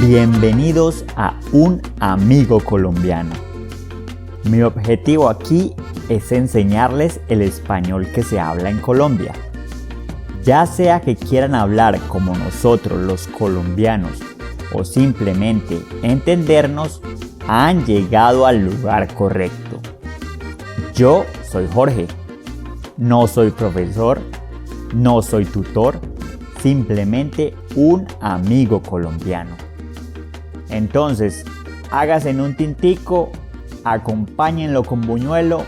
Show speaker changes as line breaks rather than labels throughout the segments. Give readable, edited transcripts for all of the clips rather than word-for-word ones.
Bienvenidos a Un Amigo Colombiano. Mi objetivo aquí es enseñarles el español que se habla en Colombia. Ya sea que quieran hablar como nosotros los colombianos o simplemente entendernos, han llegado al lugar correcto. Yo soy Jorge. No soy profesor, no soy tutor, simplemente un amigo colombiano. Entonces, hágase en un tintico, acompáñenlo con buñuelo,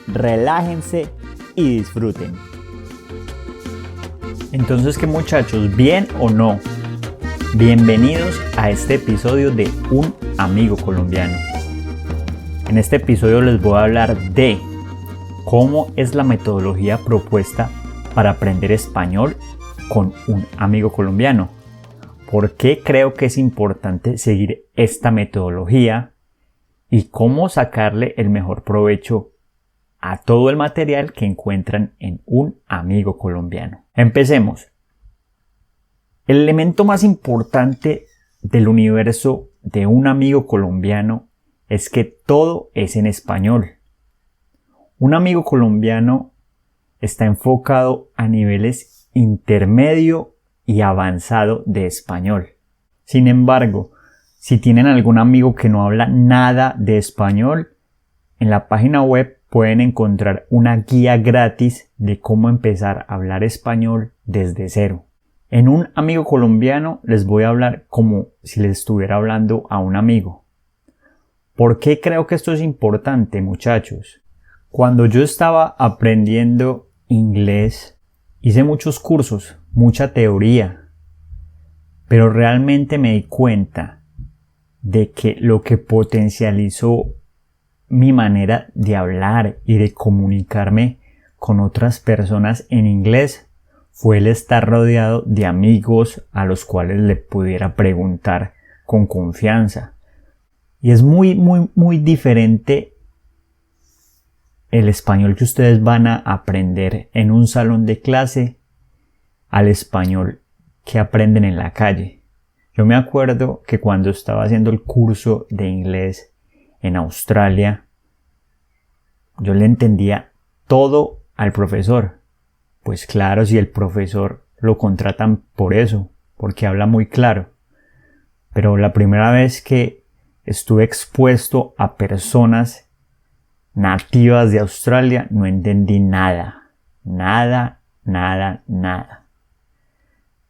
relájense y disfruten. Entonces, ¿qué muchachos? ¿Bien o no? Bienvenidos a este episodio de Un Amigo Colombiano. En este episodio les voy a hablar de cómo es la metodología propuesta para aprender español con un amigo colombiano. ¿Por qué creo que es importante seguir esta metodología? Y cómo sacarle el mejor provecho a todo el material que encuentran en Un Amigo Colombiano. Empecemos. El elemento más importante del universo de Un Amigo Colombiano es que todo es en español. Un amigo colombiano está enfocado a niveles intermedio y avanzado de español. Sin embargo, si tienen algún amigo que no habla nada de español, en la página web pueden encontrar una guía gratis de cómo empezar a hablar español desde cero. En Un Amigo Colombiano les voy a hablar como si les estuviera hablando a un amigo. ¿Por qué creo que esto es importante, muchachos? Cuando yo estaba aprendiendo inglés, hice muchos cursos, mucha teoría, pero realmente me di cuenta de que lo que potencializó mi manera de hablar y de comunicarme con otras personas en inglés fue el estar rodeado de amigos a los cuales le pudiera preguntar con confianza. Y es muy diferente el español que ustedes van a aprender en un salón de clase al español que aprenden en la calle. Yo me acuerdo que cuando estaba haciendo el curso de inglés en Australia, yo le entendía todo al profesor. Pues claro, si el profesor lo contratan por eso, porque habla muy claro. Pero la primera vez que estuve expuesto a personas nativas de Australia, no entendí nada.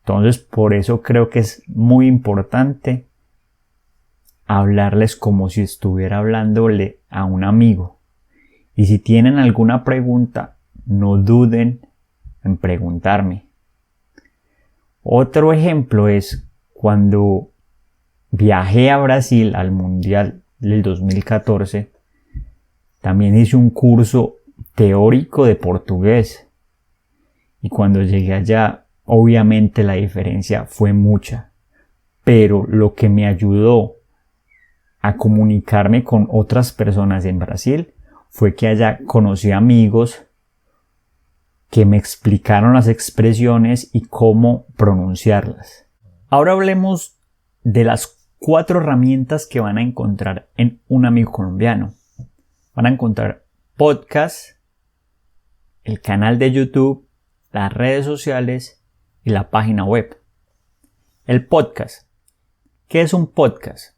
Entonces, por eso creo que es muy importante hablarles como si estuviera hablándole a un amigo. Y si tienen alguna pregunta, no duden en preguntarme. Otro ejemplo es cuando viajé a Brasil al Mundial del 2014, también hice un curso teórico de portugués. Y cuando llegué allá, obviamente la diferencia fue mucha. Pero lo que me ayudó a comunicarme con otras personas en Brasil fue que allá conocí amigos que me explicaron las expresiones y cómo pronunciarlas. Ahora hablemos de las 4 herramientas que van a encontrar en Un Amigo Colombiano. Van a encontrar podcast, el canal de YouTube, las redes sociales y la página web. El podcast. ¿Qué es un podcast?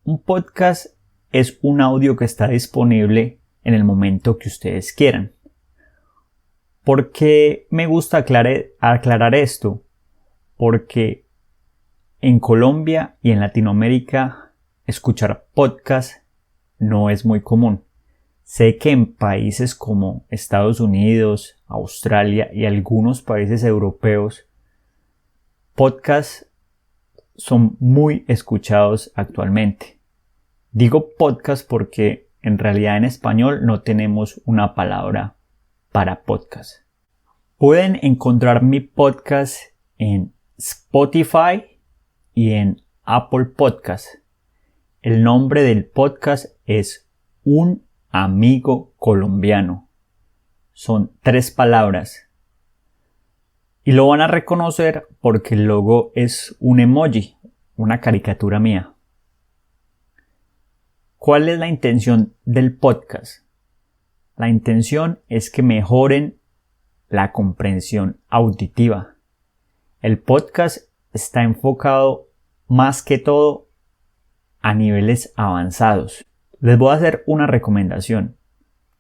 Un podcast es un audio que está disponible en el momento que ustedes quieran. ¿Por qué me gusta aclarar esto? Porque en Colombia y en Latinoamérica escuchar podcast no es muy común. Sé que en países como Estados Unidos, Australia y algunos países europeos, podcasts son muy escuchados actualmente. Digo podcast porque en realidad en español no tenemos una palabra para podcast. Pueden encontrar mi podcast en Spotify y en Apple Podcast. El nombre del podcast es Un Amigo Colombiano. Son 3 palabras. Y lo van a reconocer porque el logo es un emoji. una caricatura mía. ¿Cuál es la intención del podcast? La intención es que mejoren la comprensión auditiva. El podcast está enfocado más que todo a niveles avanzados. Les voy a hacer una recomendación.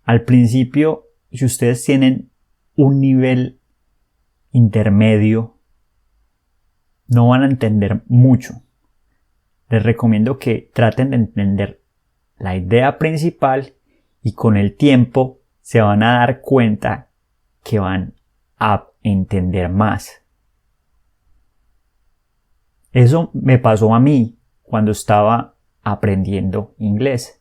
Al principio, si ustedes tienen un nivel intermedio, no van a entender mucho. Les recomiendo que traten de entender la idea principal y con el tiempo se van a dar cuenta que van a entender más. Eso me pasó a mí cuando estaba aprendiendo inglés.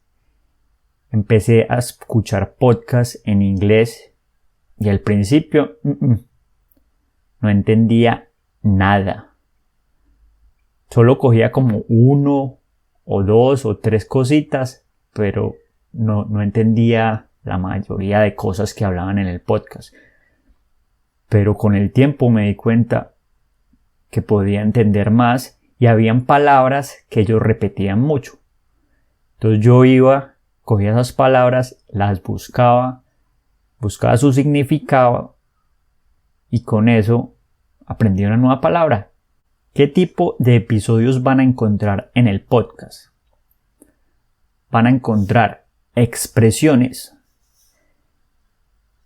Empecé a escuchar podcasts en inglés y al principio no entendía nada. Solo cogía como 1 o 2 o 3 cositas, pero no entendía la mayoría de cosas que hablaban en el podcast. Pero con el tiempo me di cuenta que podía entender más y habían palabras que ellos repetían mucho. Entonces yo cogía esas palabras, las buscaba su significado y con eso aprendí una nueva palabra. ¿Qué tipo de episodios van a encontrar en el podcast? Van a encontrar expresiones.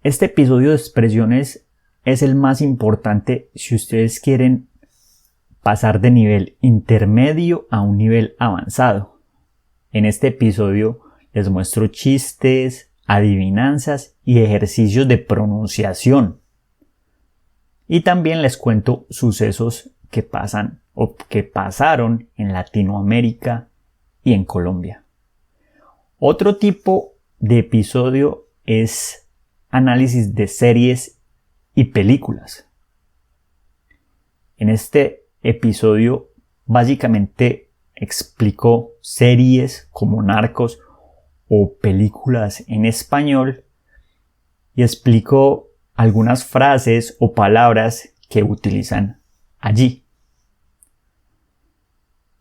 Este episodio de expresiones es el más importante si ustedes quieren pasar de nivel intermedio a un nivel avanzado. En este episodio les muestro chistes, adivinanzas y ejercicios de pronunciación. Y también les cuento sucesos que pasan o que pasaron en Latinoamérica y en Colombia. Otro tipo de episodio es análisis de series y películas. En este episodio básicamente explico series como Narcos o películas en español y explico algunas frases o palabras que utilizan allí.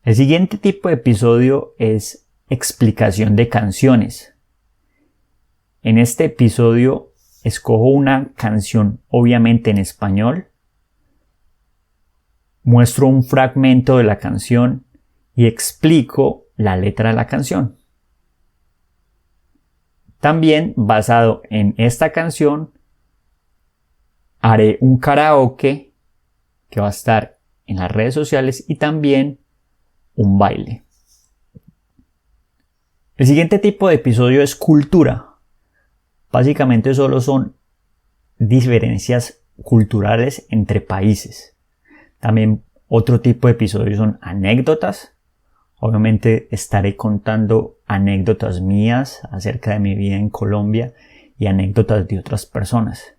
El siguiente tipo de episodio es explicación de canciones. En este episodio escojo una canción obviamente en español, muestro un fragmento de la canción y explico la letra de la canción. También, basado en esta canción, haré un karaoke que va a estar en las redes sociales y también un baile. El siguiente tipo de episodio es cultura. Básicamente solo son diferencias culturales entre países. También otro tipo de episodios son anécdotas. Obviamente estaré contando anécdotas mías acerca de mi vida en Colombia y anécdotas de otras personas.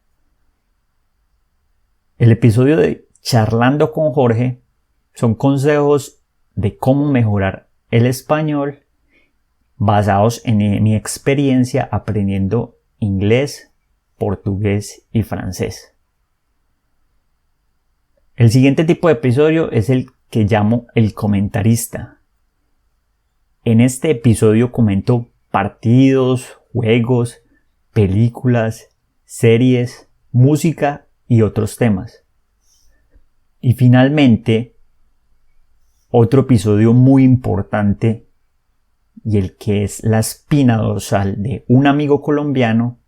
El episodio de Charlando con Jorge son consejos de cómo mejorar el español basados en mi experiencia aprendiendo inglés, portugués y francés. El siguiente tipo de episodio es el que llamo el comentarista. En este episodio comento partidos, juegos, películas, series, música y otros temas. Y finalmente, otro episodio muy importante y el que es la espina dorsal de un amigo colombiano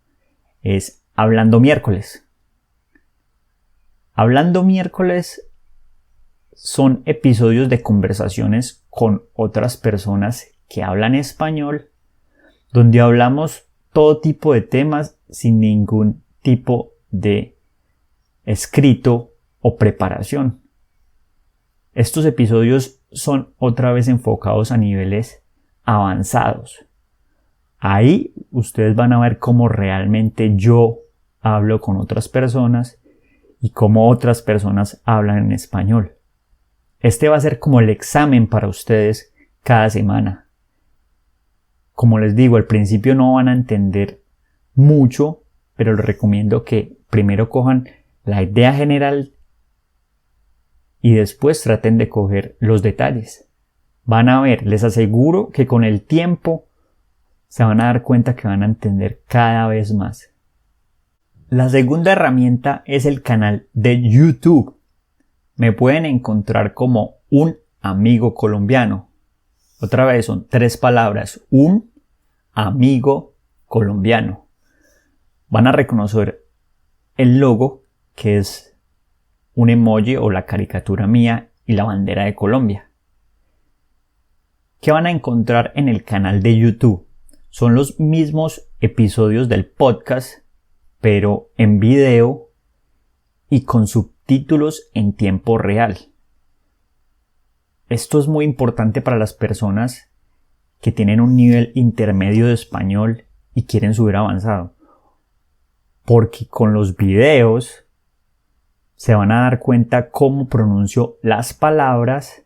es Hablando Miércoles. Hablando Miércoles son episodios de conversaciones con otras personas que hablan español, donde hablamos todo tipo de temas sin ningún tipo de escrito o preparación. Estos episodios son otra vez enfocados a niveles avanzados. Ahí ustedes van a ver cómo realmente yo hablo con otras personas y cómo otras personas hablan en español. Este va a ser como el examen para ustedes cada semana. Como les digo, al principio no van a entender mucho, pero les recomiendo que primero cojan la idea general y después traten de coger los detalles. Van a ver, les aseguro que con el tiempo se van a dar cuenta que van a entender cada vez más. La segunda herramienta es el canal de YouTube. Me pueden encontrar como un amigo colombiano. Otra vez son 3 palabras, un amigo colombiano. Van a reconocer el logo, que es un emoji o la caricatura mía y la bandera de Colombia. ¿Qué van a encontrar en el canal de YouTube? Son los mismos episodios del podcast, pero en video y con subtítulos en tiempo real. Esto es muy importante para las personas que tienen un nivel intermedio de español y quieren subir avanzado, porque con los videos se van a dar cuenta cómo pronuncio las palabras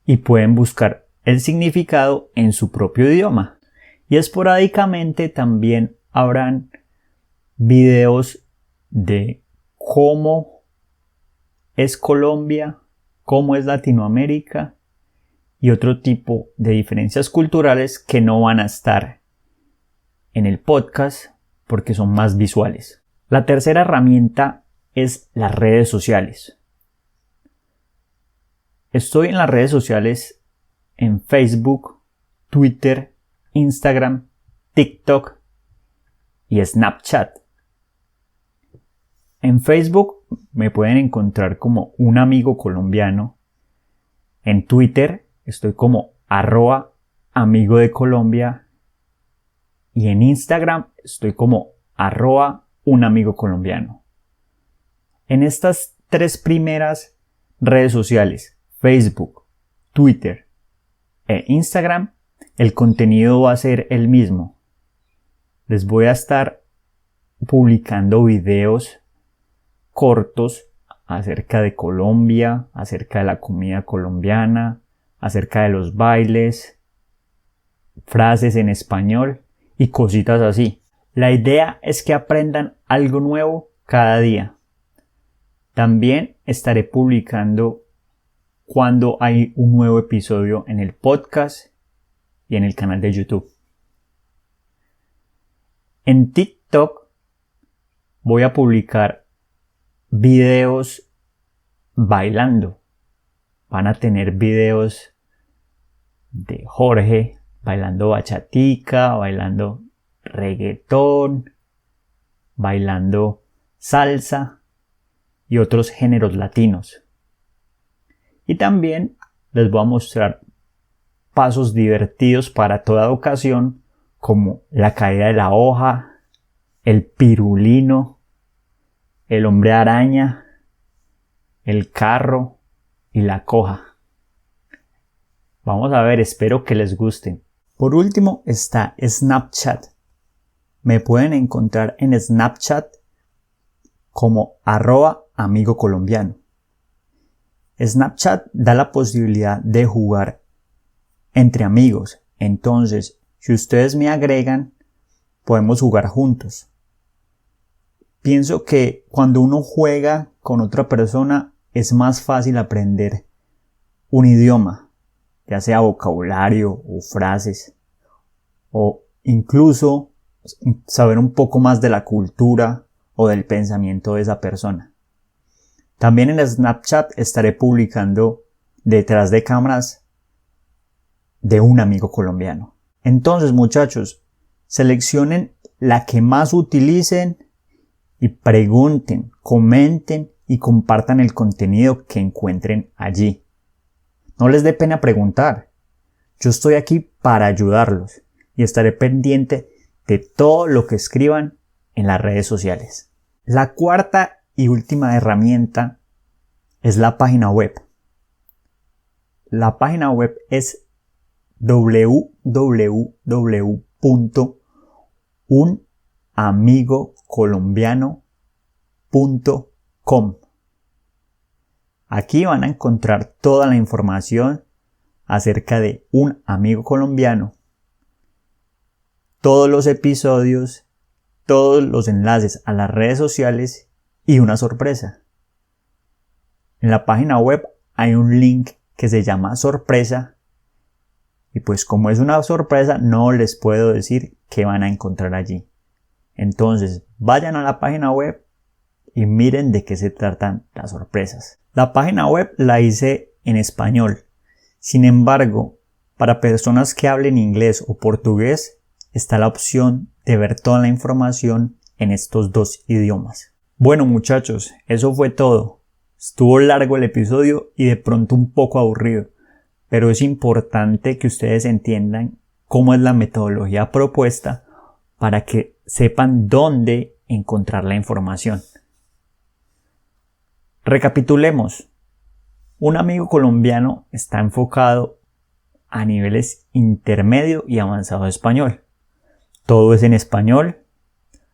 y pueden buscar el significado en su propio idioma. Y esporádicamente también habrán videos de cómo es Colombia, cómo es Latinoamérica y otro tipo de diferencias culturales que no van a estar en el podcast porque son más visuales. La tercera herramienta es las redes sociales. Estoy en las redes sociales en Facebook, Twitter, Instagram, TikTok y Snapchat. En Facebook me pueden encontrar como un amigo colombiano. En Twitter estoy como @amigo de Colombia. Y en Instagram estoy como @un amigo colombiano. En estas 3 primeras redes sociales, Facebook, Twitter e Instagram, el contenido va a ser el mismo. Les voy a estar publicando videos cortos acerca de Colombia, acerca de la comida colombiana, acerca de los bailes, frases en español y cositas así. La idea es que aprendan algo nuevo cada día. También estaré publicando cuando hay un nuevo episodio en el podcast y en el canal de YouTube. En TikTok voy a publicar videos bailando. Van a tener videos de Jorge bailando bachatica, bailando reggaetón, bailando salsa y otros géneros latinos. Y también les voy a mostrar pasos divertidos para toda ocasión, como la caída de la hoja, el pirulino, el hombre araña, el carro y la coja. Vamos a ver, espero que les gusten. Por último está Snapchat. Me pueden encontrar en Snapchat como @amigo colombiano. Snapchat da la posibilidad de jugar entre amigos. Entonces, si ustedes me agregan, podemos jugar juntos. Pienso que cuando uno juega con otra persona es más fácil aprender un idioma, ya sea vocabulario o frases, o incluso saber un poco más de la cultura o del pensamiento de esa persona. También en Snapchat estaré publicando detrás de cámaras de un amigo colombiano. Entonces, muchachos, seleccionen la que más utilicen y pregunten, comenten y compartan el contenido que encuentren allí. No les dé pena preguntar. Yo estoy aquí para ayudarlos y estaré pendiente de todo lo que escriban en las redes sociales. La cuarta y última herramienta es la página web. La página web es www.unamigocolombiano.com. Aquí van a encontrar toda la información acerca de un amigo colombiano, todos los episodios, todos los enlaces a las redes sociales y una sorpresa. En la página web hay un link que se llama sorpresa Y pues como es una sorpresa, no les puedo decir qué van a encontrar allí. Entonces, vayan a la página web y miren de qué se tratan las sorpresas. La página web la hice en español. Sin embargo, para personas que hablen inglés o portugués, está la opción de ver toda la información en estos dos idiomas. Bueno muchachos, eso fue todo. Estuvo largo el episodio y de pronto un poco aburrido, pero es importante que ustedes entiendan cómo es la metodología propuesta para que sepan dónde encontrar la información. Recapitulemos. Un amigo colombiano está enfocado a niveles intermedio y avanzado de español. Todo es en español.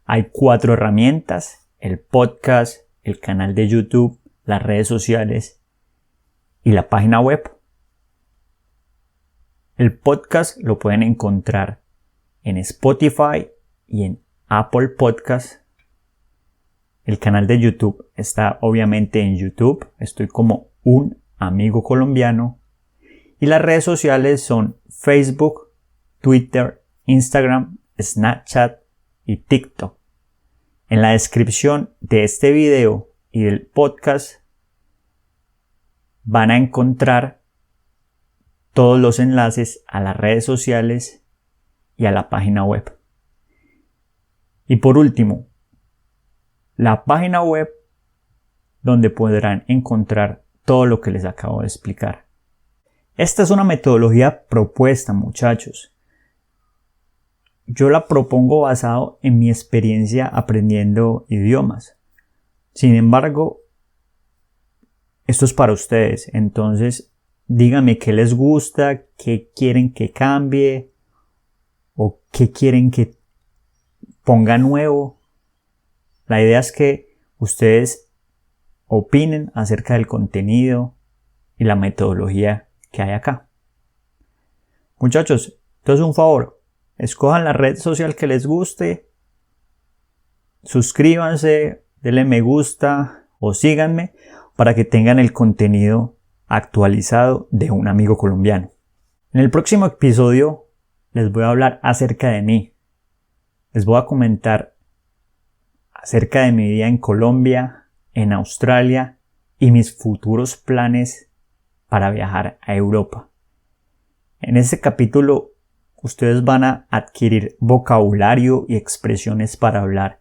Hay 4 herramientas: el podcast, el canal de YouTube, las redes sociales y la página web. El podcast lo pueden encontrar en Spotify y en Apple Podcast. El canal de YouTube está obviamente en YouTube. Estoy como Un Amigo Colombiano. Y las redes sociales son Facebook, Twitter, Instagram, Snapchat y TikTok. En la descripción de este video y del podcast van a encontrar todos los enlaces a las redes sociales y a la página web. Y por último, la página web donde podrán encontrar todo lo que les acabo de explicar. Esta es una metodología propuesta, muchachos. Yo la propongo basado en mi experiencia aprendiendo idiomas. Sin embargo, esto es para ustedes. Entonces, díganme qué les gusta, qué quieren que cambie o qué quieren que ponga nuevo. La idea es que ustedes opinen acerca del contenido y la metodología que hay acá. Muchachos, entonces un favor, escojan la red social que les guste, suscríbanse, denle me gusta o síganme para que tengan el contenido actualizado de Un Amigo Colombiano. En el próximo episodio les voy a hablar acerca de mí. Les voy a comentar acerca de mi vida en Colombia, en Australia y mis futuros planes para viajar a Europa. En este capítulo ustedes van a adquirir vocabulario y expresiones para hablar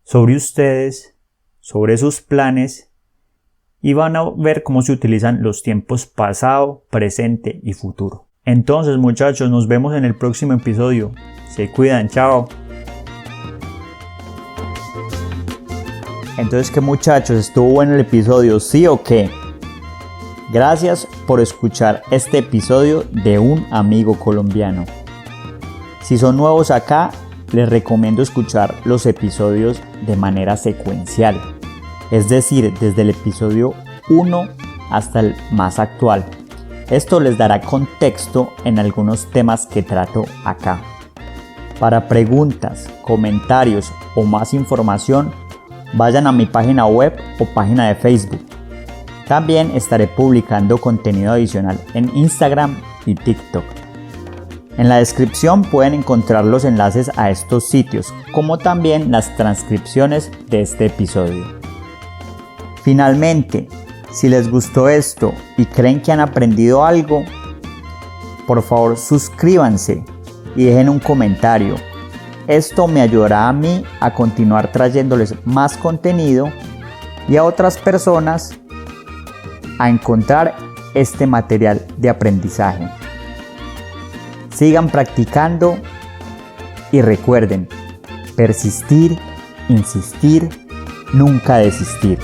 sobre ustedes, sobre sus planes y van a ver cómo se utilizan los tiempos pasado, presente y futuro. Entonces muchachos, nos vemos en el próximo episodio. Se cuidan, chao. Entonces, ¿qué muchachos? ¿Estuvo bueno el episodio? ¿Sí o qué? Gracias por escuchar este episodio de Un Amigo Colombiano. Si son nuevos acá, les recomiendo escuchar los episodios de manera secuencial. Es decir, desde el episodio 1 hasta el más actual. Esto les dará contexto en algunos temas que trato acá. Para preguntas, comentarios o más información, vayan a mi página web o página de Facebook. También estaré publicando contenido adicional en Instagram y TikTok. En la descripción pueden encontrar los enlaces a estos sitios, como también las transcripciones de este episodio. Finalmente, si les gustó esto y creen que han aprendido algo, por favor suscríbanse y dejen un comentario. Esto me ayudará a mí a continuar trayéndoles más contenido y a otras personas a encontrar este material de aprendizaje. Sigan practicando y recuerden, persistir, insistir, nunca desistir.